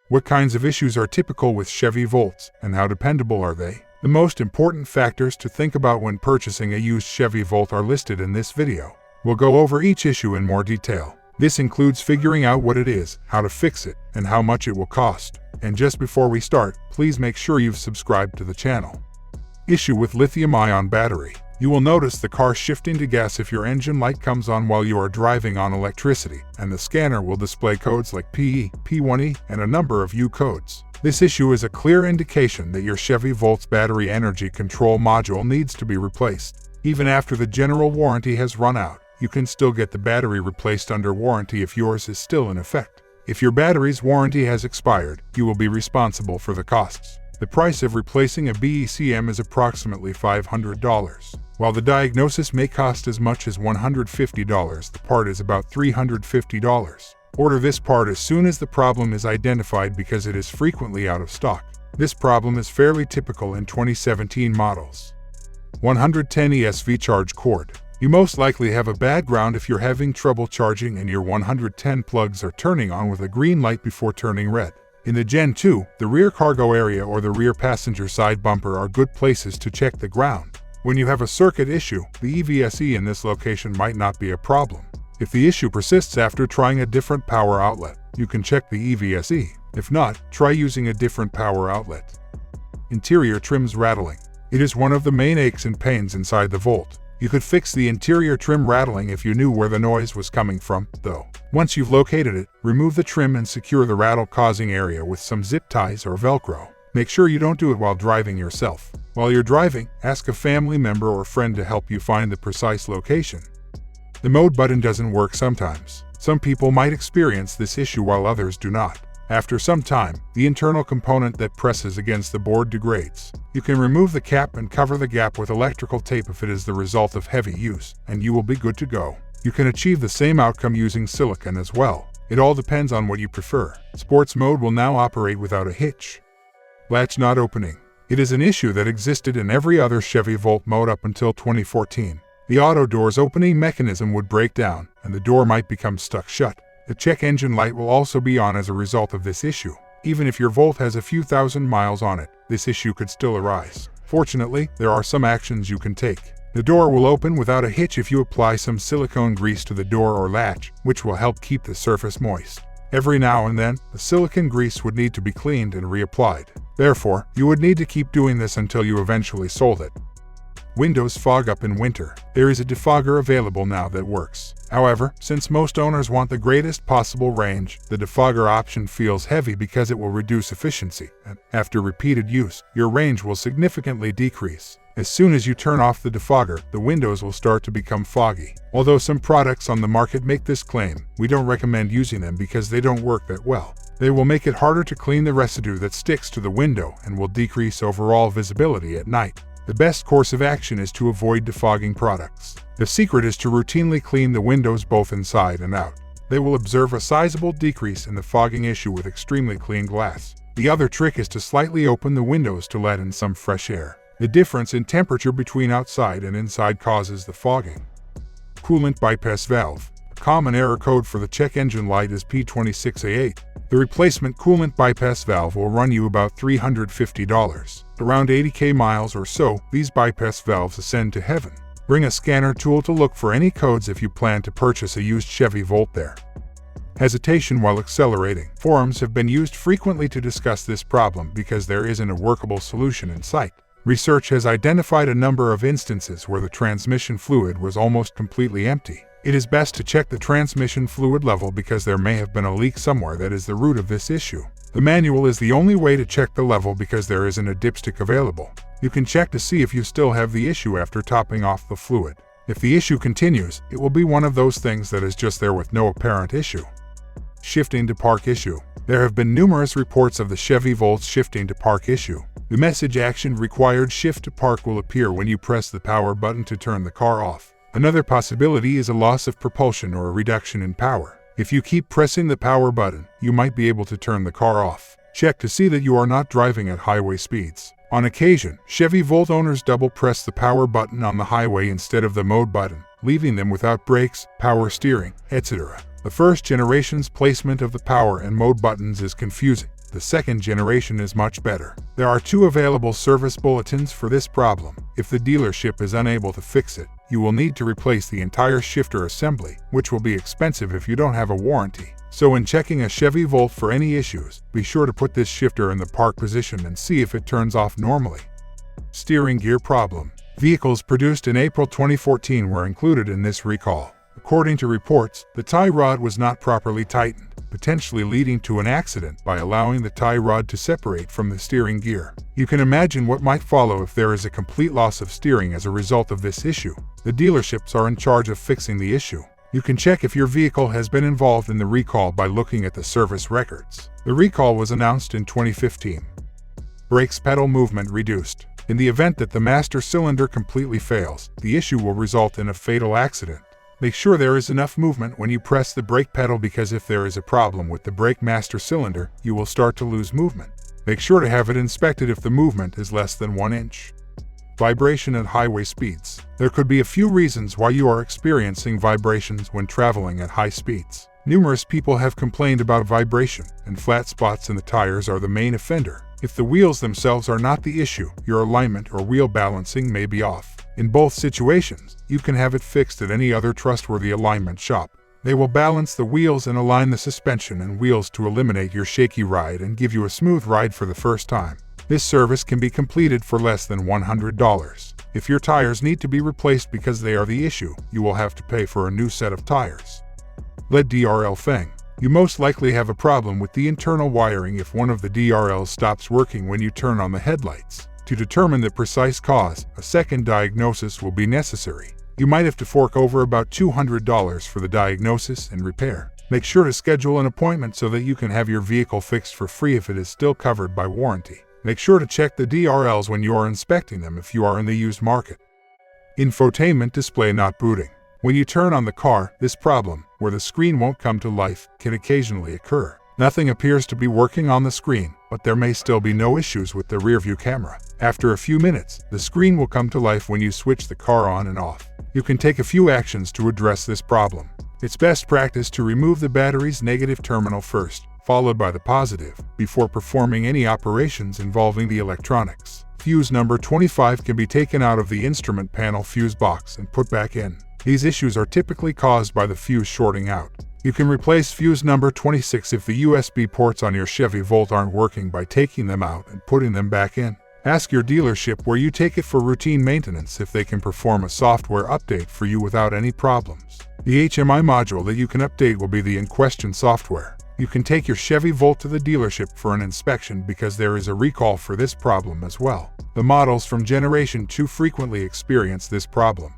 What kinds of issues are typical with Chevy Volts, and how dependable are they? The most important factors to think about when purchasing a used Chevy Volt are listed in this video. We'll go over each issue in more detail. This includes figuring out what it is, how to fix it, and how much it will cost. And just before we start, please make sure you've subscribed to the channel. Issue with lithium-ion battery. You will notice the car shifting to gas if your engine light comes on while you are driving on electricity, and the scanner will display codes like PE, P1E, and a number of U codes. This issue is a clear indication that your Chevy Volts battery energy control module needs to be replaced. Even after the general warranty has run out, you can still get the battery replaced under warranty if yours is still in effect. If your battery's warranty has expired, you will be responsible for the costs. The price of replacing a BECM is approximately $500. While the diagnosis may cost as much as $150, the part is about $350. Order this part as soon as the problem is identified because it is frequently out of stock. This problem is fairly typical in 2017 models. 110 ESV Charge Cord. You most likely have a bad ground if you're having trouble charging and your 110 plugs are turning on with a green light before turning red. In the Gen 2, the rear cargo area or the rear passenger side bumper are good places to check the ground. When you have a circuit issue, the EVSE in this location might not be a problem. If the issue persists after trying a different power outlet, you can check the EVSE. If not, try using a different power outlet. Interior trims rattling. It is one of the main aches and pains inside the Volt. You could fix the interior trim rattling if you knew where the noise was coming from, though. Once you've located it, remove the trim and secure the rattle-causing area with some zip ties or Velcro. Make sure you don't do it while driving yourself. While you're driving, ask a family member or friend to help you find the precise location. The mode button doesn't work sometimes. Some people might experience this issue while others do not. After some time, the internal component that presses against the board degrades. You can remove the cap and cover the gap with electrical tape if it is the result of heavy use, and you will be good to go. You can achieve the same outcome using silicone as well. It all depends on what you prefer. Sports mode will now operate without a hitch. Latch Not Opening. It is an issue that existed in every other Chevy Volt mode up until 2014. The auto door's opening mechanism would break down, and the door might become stuck shut. The check engine light will also be on as a result of this issue. Even if your Volt has a few thousand miles on it, this issue could still arise. Fortunately, there are some actions you can take. The door will open without a hitch if you apply some silicone grease to the door or latch, which will help keep the surface moist. Every now and then, the silicone grease would need to be cleaned and reapplied. Therefore, you would need to keep doing this until you eventually sold it. Windows fog up in winter. There is a defogger available now that works. However, since most owners want the greatest possible range, the defogger option feels heavy because it will reduce efficiency, and after repeated use, your range will significantly decrease. As soon as you turn off the defogger, the windows will start to become foggy. Although some products on the market make this claim, we don't recommend using them because they don't work that well. They will make it harder to clean the residue that sticks to the window and will decrease overall visibility at night. The best course of action is to avoid defogging products. The secret is to routinely clean the windows both inside and out. They will observe a sizable decrease in the fogging issue with extremely clean glass. The other trick is to slightly open the windows to let in some fresh air. The difference in temperature between outside and inside causes the fogging. Coolant bypass valve. A common error code for the check engine light is P26A8. The replacement coolant bypass valve will run you about $350. Around 80k miles or so, these bypass valves ascend to heaven. Bring a scanner tool to look for any codes if you plan to purchase a used Chevy Volt there. Hesitation while accelerating. Forums have been used frequently to discuss this problem because there isn't a workable solution in sight. Research has identified a number of instances where the transmission fluid was almost completely empty. It is best to check the transmission fluid level because there may have been a leak somewhere that is the root of this issue. The manual is the only way to check the level because there isn't a dipstick available. You can check to see if you still have the issue after topping off the fluid. If the issue continues, it will be one of those things that is just there with no apparent issue. Shifting to park issue. There have been numerous reports of the Chevy Volts shifting to park issue. The message action required shift to park will appear when you press the power button to turn the car off. Another possibility is a loss of propulsion or a reduction in power. If you keep pressing the power button, you might be able to turn the car off. Check to see that you are not driving at highway speeds. On occasion, Chevy Volt owners double press the power button on the highway instead of the mode button, leaving them without brakes, power steering, etc. The first generation's placement of the power and mode buttons is confusing. the second generation is much better. There are 2 available service bulletins for this problem. If the dealership is unable to fix it, you will need to replace the entire shifter assembly, which will be expensive if you don't have a warranty. So when checking a Chevy Volt for any issues, be sure to put this shifter in the park position and see if it turns off normally. Steering gear problem. Vehicles produced in April 2014 were included in this recall. According to reports, the tie rod was not properly tightened, potentially leading to an accident by allowing the tie rod to separate from the steering gear. You can imagine what might follow if there is a complete loss of steering as a result of this issue. The dealerships are in charge of fixing the issue. You can check if your vehicle has been involved in the recall by looking at the service records. The recall was announced in 2015. Brakes pedal movement reduced. In the event that the master cylinder completely fails, the issue will result in a fatal accident. Make sure there is enough movement when you press the brake pedal, because if there is a problem with the brake master cylinder, you will start to lose movement. Make sure to have it inspected if the movement is less than 1 inch. Vibration at highway speeds. There could be a few reasons why you are experiencing vibrations when traveling at high speeds. Numerous people have complained about vibration, and flat spots in the tires are the main offender. If the wheels themselves are not the issue, your alignment or wheel balancing may be off. In both situations, you can have it fixed at any other trustworthy alignment shop. They will balance the wheels and align the suspension and wheels to eliminate your shaky ride and give you a smooth ride for the first time. This service can be completed for less than $100. If your tires need to be replaced because they are the issue, you will have to pay for a new set of tires. LED DRL Fang. You most likely have a problem with the internal wiring if one of the DRLs stops working when you turn on the headlights. To determine the precise cause, a second diagnosis will be necessary. You might have to fork over about $200 for the diagnosis and repair. Make sure to schedule an appointment so that you can have your vehicle fixed for free if it is still covered by warranty. Make sure to check the DRLs when you are inspecting them if you are in the used market. Infotainment display not booting. When you turn on the car, this problem, where the screen won't come to life, can occasionally occur. Nothing appears to be working on the screen, but there may still be no issues with the rearview camera. After a few minutes, the screen will come to life when you switch the car on and off. You can take a few actions to address this problem. It's best practice to remove the battery's negative terminal first, followed by the positive, before performing any operations involving the electronics. Fuse number 25 can be taken out of the instrument panel fuse box and put back in. These issues are typically caused by the fuse shorting out. You can replace fuse number 26 if the USB ports on your Chevy Volt aren't working by taking them out and putting them back in. Ask your dealership where you take it for routine maintenance if they can perform a software update for you without any problems. The HMI module that you can update will be the in question software. You can take your Chevy Volt to the dealership for an inspection because there is a recall for this problem as well. The models from Generation 2 frequently experience this problem.